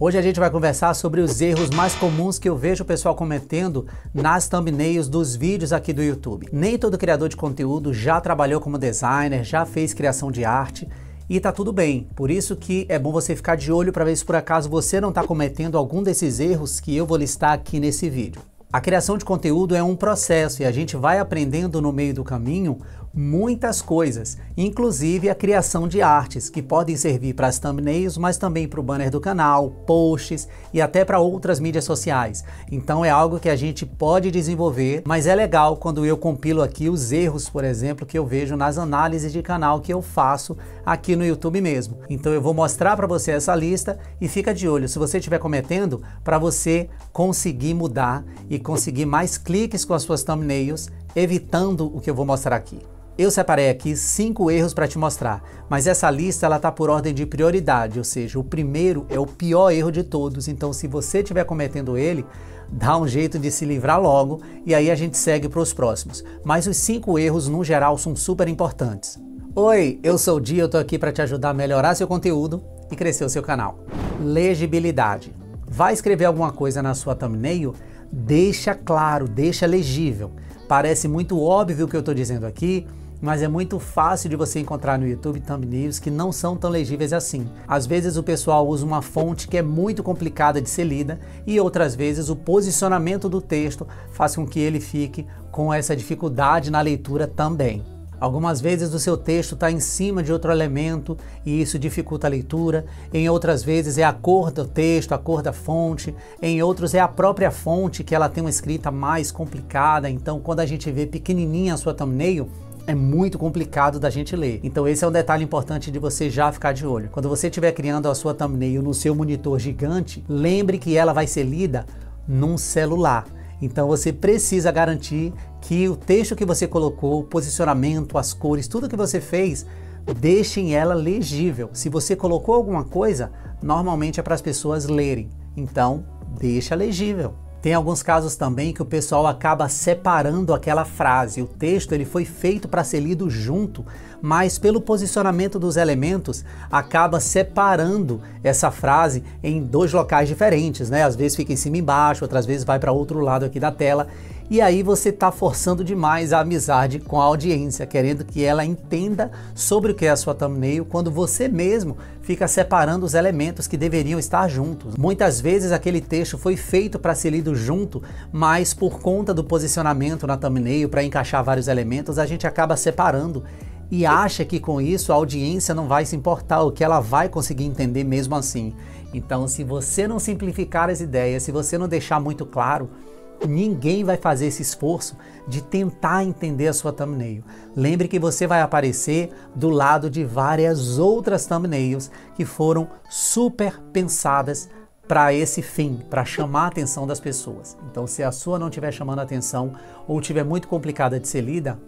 Hoje a gente vai conversar sobre os erros mais comuns que eu vejo o pessoal cometendo nas thumbnails dos vídeos aqui do YouTube. Nem todo criador de conteúdo já trabalhou como designer, já fez criação de arte e tá tudo bem. Por isso que é bom você ficar de olho para ver se por acaso você não está cometendo algum desses erros que eu vou listar aqui nesse vídeo. A criação de conteúdo é um processo e a gente vai aprendendo no meio do caminho muitas coisas, inclusive a criação de artes, que podem servir para as thumbnails, mas também para o banner do canal, posts e até para outras mídias sociais. Então é algo que a gente pode desenvolver, mas é legal quando eu compilo aqui os erros, por exemplo, que eu vejo nas análises de canal que eu faço aqui no YouTube mesmo. Então eu vou mostrar para você essa lista e fica de olho se você estiver cometendo, para você conseguir mudar e conseguir mais cliques com as suas thumbnails, evitando o que eu vou mostrar aqui. Eu separei aqui 5 erros para te mostrar, mas essa lista ela tá por ordem de prioridade, ou seja, o primeiro é o pior erro de todos, então se você estiver cometendo ele, dá um jeito de se livrar logo e aí a gente segue para os próximos. Mas os 5 erros no geral são super importantes. Oi, eu sou o Di, eu tô aqui para te ajudar a melhorar seu conteúdo e crescer o seu canal. Legibilidade. Vai escrever alguma coisa na sua thumbnail? Deixa claro, deixa legível. Parece muito óbvio o que eu estou dizendo aqui, mas é muito fácil de você encontrar no YouTube thumbnails que não são tão legíveis assim. Às vezes o pessoal usa uma fonte que é muito complicada de ser lida e outras vezes o posicionamento do texto faz com que ele fique com essa dificuldade na leitura também. Algumas vezes o seu texto está em cima de outro elemento e isso dificulta a leitura, em outras vezes é a cor do texto, a cor da fonte, em outros é a própria fonte que ela tem uma escrita mais complicada, então quando a gente vê pequenininha a sua thumbnail, é muito complicado da gente ler. Então esse é um detalhe importante de você já ficar de olho. Quando você estiver criando a sua thumbnail no seu monitor gigante, lembre que ela vai ser lida num celular. Então você precisa garantir que o texto que você colocou, o posicionamento, as cores, tudo que você fez, deixem ela legível. Se você colocou alguma coisa, normalmente é para as pessoas lerem. Então deixa legível. Tem alguns casos também que o pessoal acaba separando aquela frase. O texto ele foi feito para ser lido junto, mas pelo posicionamento dos elementos acaba separando essa frase em 2 locais diferentes, né? Às vezes fica em cima e embaixo, outras vezes vai para outro lado aqui da tela. E aí você está forçando demais a amizade com a audiência, querendo que ela entenda sobre o que é a sua thumbnail, quando você mesmo fica separando os elementos que deveriam estar juntos. Muitas vezes aquele texto foi feito para ser lido junto, mas por conta do posicionamento na thumbnail, para encaixar vários elementos, a gente acaba separando e acha que com isso a audiência não vai se importar, ou que ela vai conseguir entender mesmo assim. Então, se você não simplificar as ideias, se você não deixar muito claro, ninguém vai fazer esse esforço de tentar entender a sua thumbnail. Lembre que você vai aparecer do lado de várias outras thumbnails que foram super pensadas para esse fim, para chamar a atenção das pessoas. Então, se a sua não estiver chamando a atenção ou estiver muito complicada de ser lida,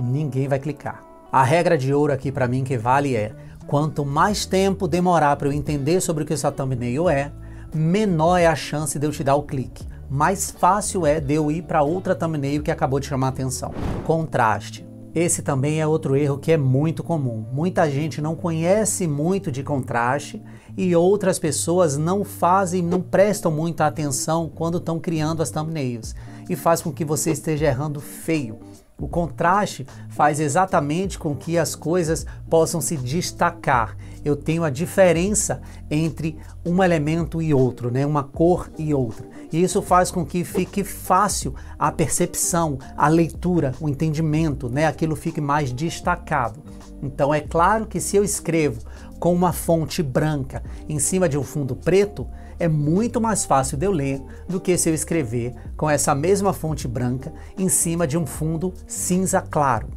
ninguém vai clicar. A regra de ouro aqui para mim que vale é: quanto mais tempo demorar para eu entender sobre o que essa thumbnail é, menor é a chance de eu te dar o clique. Mais fácil é de eu ir para outra thumbnail que acabou de chamar a atenção. Contraste. Esse também é outro erro que é muito comum. Muita gente não conhece muito de contraste e outras pessoas não fazem, não prestam muita atenção quando estão criando as thumbnails e faz com que você esteja errando feio. O contraste faz exatamente com que as coisas possam se destacar. Eu tenho a diferença entre um elemento e outro, né? Uma cor e outra. E isso faz com que fique fácil a percepção, a leitura, o entendimento, né? Aquilo fique mais destacado. Então é claro que se eu escrevo com uma fonte branca em cima de um fundo preto, é muito mais fácil de eu ler do que se eu escrever com essa mesma fonte branca em cima de um fundo cinza claro.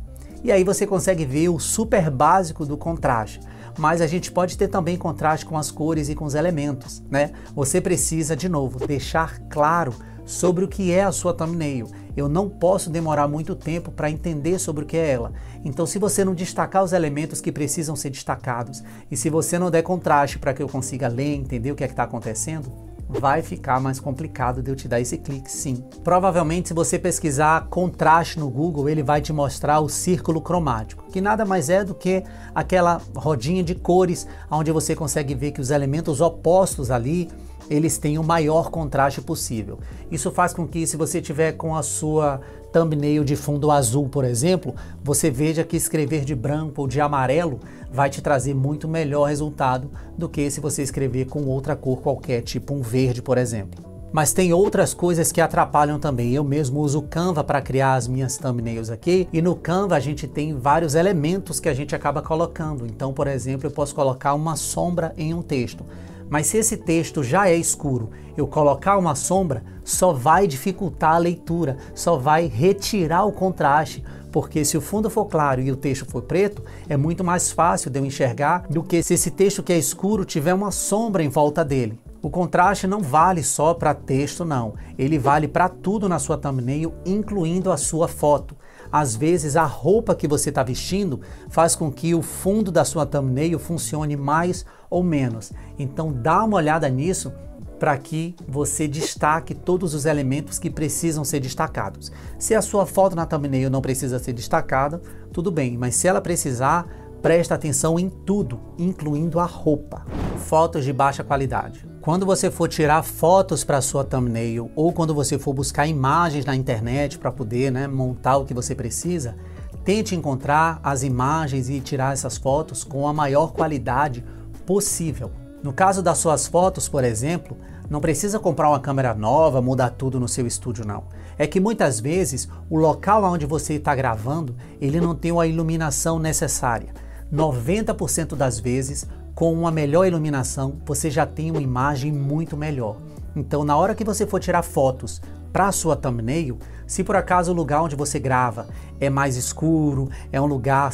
E aí você consegue ver o super básico do contraste. Mas a gente pode ter também contraste com as cores e com os elementos, né? Você precisa, de novo, deixar claro sobre o que é a sua thumbnail. Eu não posso demorar muito tempo para entender sobre o que é ela. Então, se você não destacar os elementos que precisam ser destacados e se você não der contraste para que eu consiga ler, entender o que é que está acontecendo, vai ficar mais complicado de eu te dar esse clique, sim. Provavelmente, se você pesquisar contraste no Google, ele vai te mostrar o círculo cromático, que nada mais é do que aquela rodinha de cores, onde você consegue ver que os elementos opostos ali eles têm o maior contraste possível. Isso faz com que, se você tiver com a sua thumbnail de fundo azul, por exemplo, você veja que escrever de branco ou de amarelo vai te trazer muito melhor resultado do que se você escrever com outra cor qualquer, tipo um verde, por exemplo. Mas tem outras coisas que atrapalham também. Eu mesmo uso o Canva para criar as minhas thumbnails aqui, e no Canva a gente tem vários elementos que a gente acaba colocando. Então, por exemplo, eu posso colocar uma sombra em um texto. Mas se esse texto já é escuro, eu colocar uma sombra, só vai dificultar a leitura, só vai retirar o contraste, porque se o fundo for claro e o texto for preto, é muito mais fácil de eu enxergar do que se esse texto que é escuro tiver uma sombra em volta dele. O contraste não vale só para texto, não. Ele vale para tudo na sua thumbnail, incluindo a sua foto. Às vezes a roupa que você está vestindo faz com que o fundo da sua thumbnail funcione mais ou menos. Então dá uma olhada nisso para que você destaque todos os elementos que precisam ser destacados. Se a sua foto na thumbnail não precisa ser destacada, tudo bem, mas se ela precisar, presta atenção em tudo, incluindo a roupa. Fotos de baixa qualidade. Quando você for tirar fotos para sua thumbnail ou quando você for buscar imagens na internet para poder, montar o que você precisa, tente encontrar as imagens e tirar essas fotos com a maior qualidade possível. No caso das suas fotos, por exemplo, não precisa comprar uma câmera nova, mudar tudo no seu estúdio, não. É que muitas vezes o local onde você está gravando, ele não tem a iluminação necessária. 90% das vezes, com uma melhor iluminação, você já tem uma imagem muito melhor. Então, na hora que você for tirar fotos para a sua thumbnail, se por acaso o lugar onde você grava é mais escuro, é um lugar,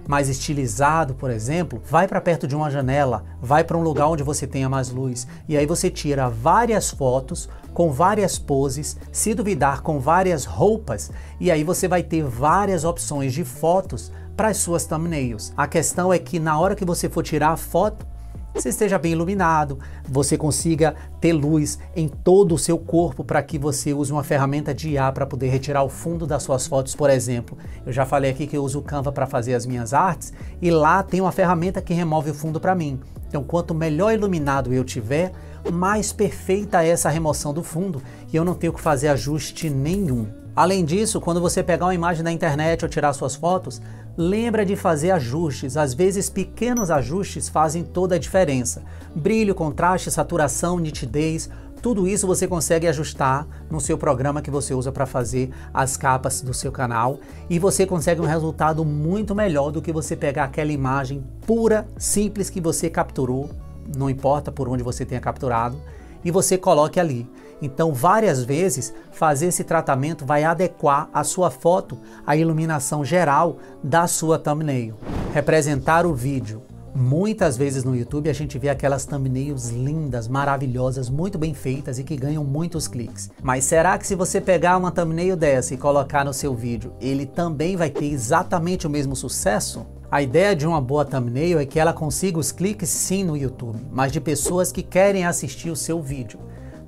mais estilizado, por exemplo, vai para perto de uma janela, vai para um lugar onde você tenha mais luz, e aí você tira várias fotos com várias poses, se duvidar com várias roupas, e aí você vai ter várias opções de fotos para as suas thumbnails. A questão é que na hora que você for tirar a foto, você esteja bem iluminado, você consiga ter luz em todo o seu corpo para que você use uma ferramenta de IA para poder retirar o fundo das suas fotos, por exemplo. Eu já falei aqui que eu uso o Canva para fazer as minhas artes e lá tem uma ferramenta que remove o fundo para mim. Então, quanto melhor iluminado eu tiver, mais perfeita é essa remoção do fundo e eu não tenho que fazer ajuste nenhum. Além disso, quando você pegar uma imagem da internet ou tirar suas fotos, lembra de fazer ajustes. Às vezes pequenos ajustes fazem toda a diferença. Brilho, contraste, saturação, nitidez, tudo isso você consegue ajustar no seu programa que você usa para fazer as capas do seu canal e você consegue um resultado muito melhor do que você pegar aquela imagem pura, simples que você capturou, não importa por onde você tenha capturado, e você coloque ali. Então, várias vezes, fazer esse tratamento vai adequar a sua foto à iluminação geral da sua thumbnail. Representar o vídeo. Muitas vezes no YouTube a gente vê aquelas thumbnails lindas, maravilhosas, muito bem feitas e que ganham muitos cliques. Mas será que se você pegar uma thumbnail dessa e colocar no seu vídeo, ele também vai ter exatamente o mesmo sucesso? A ideia de uma boa thumbnail é que ela consiga os cliques sim no YouTube, mas de pessoas que querem assistir o seu vídeo.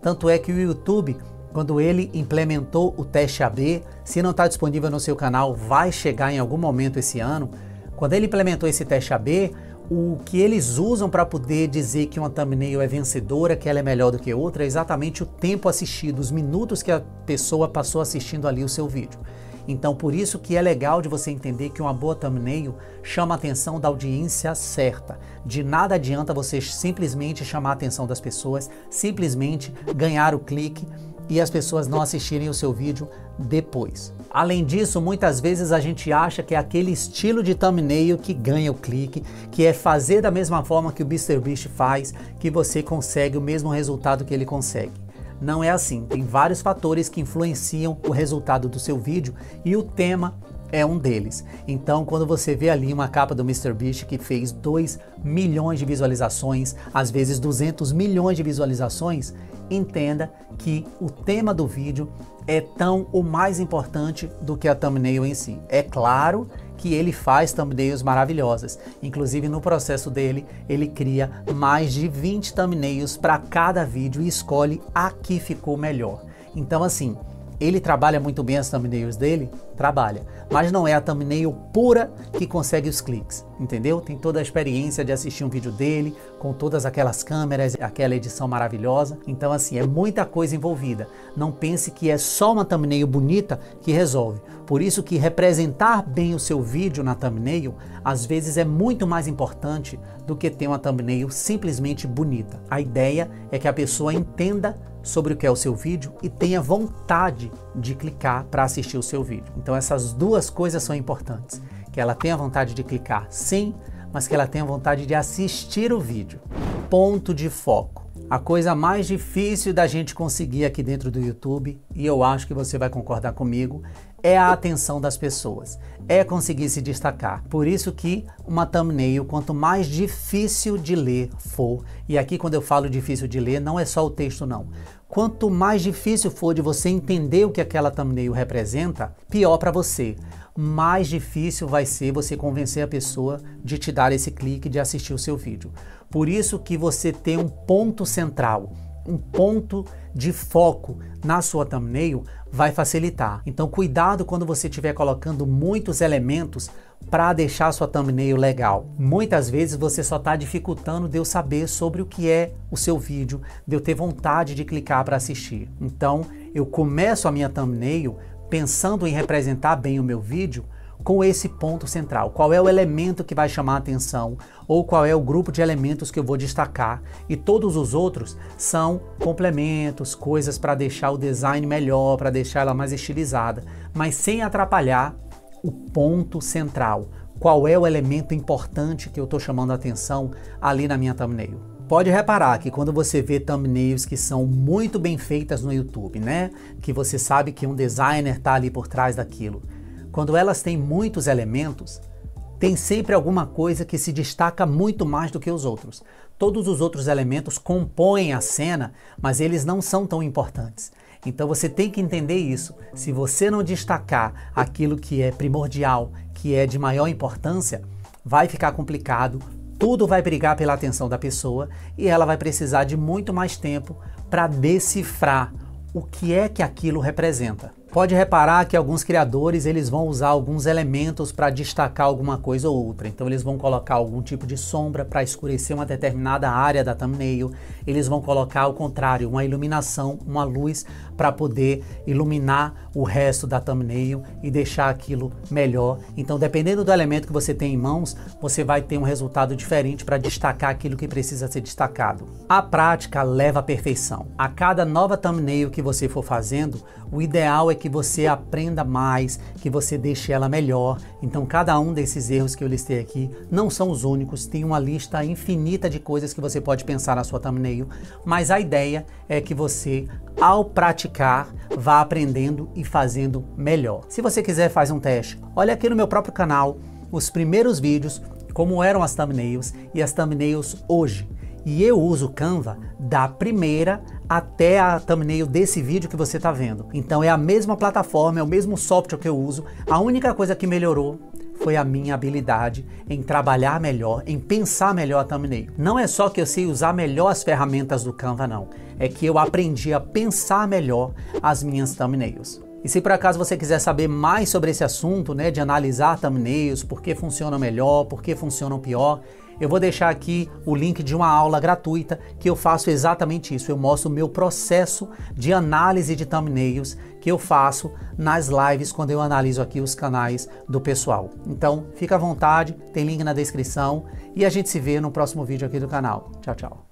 Tanto é que o YouTube, quando ele implementou o teste AB, se não está disponível no seu canal, vai chegar em algum momento esse ano. Quando ele implementou esse teste AB, o que eles usam para poder dizer que uma thumbnail é vencedora, que ela é melhor do que outra, é exatamente o tempo assistido, os minutos que a pessoa passou assistindo ali o seu vídeo. Então, por isso que é legal de você entender que uma boa thumbnail chama a atenção da audiência certa. De nada adianta você simplesmente chamar a atenção das pessoas, simplesmente ganhar o clique e as pessoas não assistirem o seu vídeo depois. Além disso, muitas vezes a gente acha que é aquele estilo de thumbnail que ganha o clique, que é fazer da mesma forma que o MrBeast faz, que você consegue o mesmo resultado que ele consegue. Não é assim, tem vários fatores que influenciam o resultado do seu vídeo e o tema é um deles. Então, quando você vê ali uma capa do MrBeast que fez 2 milhões de visualizações, às vezes 200 milhões de visualizações, entenda que o tema do vídeo é tão ou mais importante do que a thumbnail em si. É claro que ele faz thumbnails maravilhosas. Inclusive no processo dele, ele cria mais de 20 thumbnails para cada vídeo e escolhe a que ficou melhor. Então assim, Ele trabalha muito bem as thumbnails dele? Trabalha. Mas não é a thumbnail pura que consegue os cliques, entendeu? Tem toda a experiência de assistir um vídeo dele, com todas aquelas câmeras, aquela edição maravilhosa. Então assim, é muita coisa envolvida. Não pense que é só uma thumbnail bonita que resolve. Por isso que representar bem o seu vídeo na thumbnail, às vezes é muito mais importante do que ter uma thumbnail simplesmente bonita. A ideia é que a pessoa entenda sobre o que é o seu vídeo e tenha vontade de clicar para assistir o seu vídeo. Então essas duas coisas são importantes. Que ela tenha vontade de clicar, sim, mas que ela tenha vontade de assistir o vídeo. Ponto de foco. A coisa mais difícil da gente conseguir aqui dentro do YouTube, e eu acho que você vai concordar comigo, é a atenção das pessoas, é conseguir se destacar. Por isso que uma thumbnail, quanto mais difícil de ler for, e aqui quando eu falo difícil de ler, não é só o texto não. Quanto mais difícil for de você entender o que aquela thumbnail representa, pior para você. Mais difícil vai ser você convencer a pessoa de te dar esse clique, de assistir o seu vídeo. Por isso que você ter um ponto central, um ponto de foco na sua thumbnail vai facilitar. Então cuidado quando você estiver colocando muitos elementos para deixar a sua thumbnail legal. Muitas vezes você só está dificultando de eu saber sobre o que é o seu vídeo, de eu ter vontade de clicar para assistir. Então eu começo a minha thumbnail pensando em representar bem o meu vídeo com esse ponto central. Qual é o elemento que vai chamar a atenção ou qual é o grupo de elementos que eu vou destacar, e todos os outros são complementos, coisas para deixar o design melhor, para deixar ela mais estilizada, mas sem atrapalhar o ponto central. Qual é o elemento importante que eu estou chamando a atenção ali na minha thumbnail? Pode reparar que quando você vê thumbnails que são muito bem feitas no YouTube, né? Que você sabe que um designer está ali por trás daquilo. Quando elas têm muitos elementos, tem sempre alguma coisa que se destaca muito mais do que os outros. Todos os outros elementos compõem a cena, mas eles não são tão importantes. Então você tem que entender isso. Se você não destacar aquilo que é primordial, que é de maior importância, vai ficar complicado, tudo vai brigar pela atenção da pessoa e ela vai precisar de muito mais tempo para decifrar o que é que aquilo representa. Pode reparar que alguns criadores eles vão usar alguns elementos para destacar alguma coisa ou outra. Então eles vão colocar algum tipo de sombra para escurecer uma determinada área da thumbnail. Eles vão colocar ao contrário, uma iluminação, uma luz para poder iluminar o resto da thumbnail e deixar aquilo melhor. Então dependendo do elemento que você tem em mãos, você vai ter um resultado diferente para destacar aquilo que precisa ser destacado. A prática leva à perfeição. A cada nova thumbnail que você for fazendo, o ideal é que você aprenda mais, que você deixe ela melhor. Então cada um desses erros que eu listei aqui não são os únicos, tem uma lista infinita de coisas que você pode pensar na sua thumbnail, mas a ideia é que você, ao praticar, vá aprendendo e fazendo melhor. Se você quiser, faz um teste. Olha aqui no meu próprio canal, os primeiros vídeos, como eram as thumbnails e as thumbnails hoje. E eu uso o Canva da primeira até a thumbnail desse vídeo que você está vendo. Então é a mesma plataforma, é o mesmo software que eu uso. A única coisa que melhorou foi a minha habilidade em trabalhar melhor, em pensar melhor a thumbnail. Não é só que eu sei usar melhor as ferramentas do Canva, não. É que eu aprendi a pensar melhor as minhas thumbnails. E se por acaso você quiser saber mais sobre esse assunto, né, de analisar thumbnails, por que funcionam melhor, por que funcionam pior, eu vou deixar aqui o link de uma aula gratuita que eu faço exatamente isso. Eu mostro o meu processo de análise de thumbnails que eu faço nas lives quando eu analiso aqui os canais do pessoal. Então, fica à vontade, tem link na descrição e a gente se vê no próximo vídeo aqui do canal. Tchau, tchau.